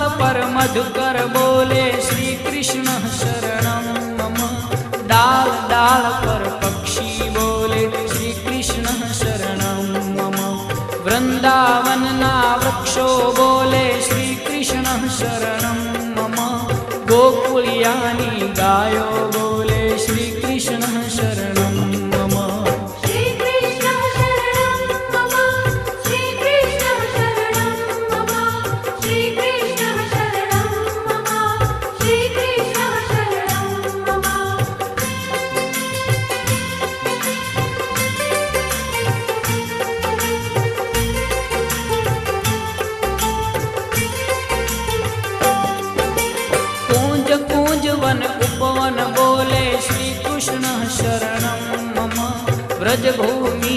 पर मधुकर बोले श्री कृष्ण शरणं मम। डाल डाल पर पक्षी बोले श्री कृष्ण शरणं मम। वृंदावन ना वृक्षो बोले श्री कृष्ण शरणं मम। गोकुलियानी गायो बोले श्री कृष्ण शरणं मम। वन उपवन बोले श्री कृष्ण शरणं मम। व्रज भूमि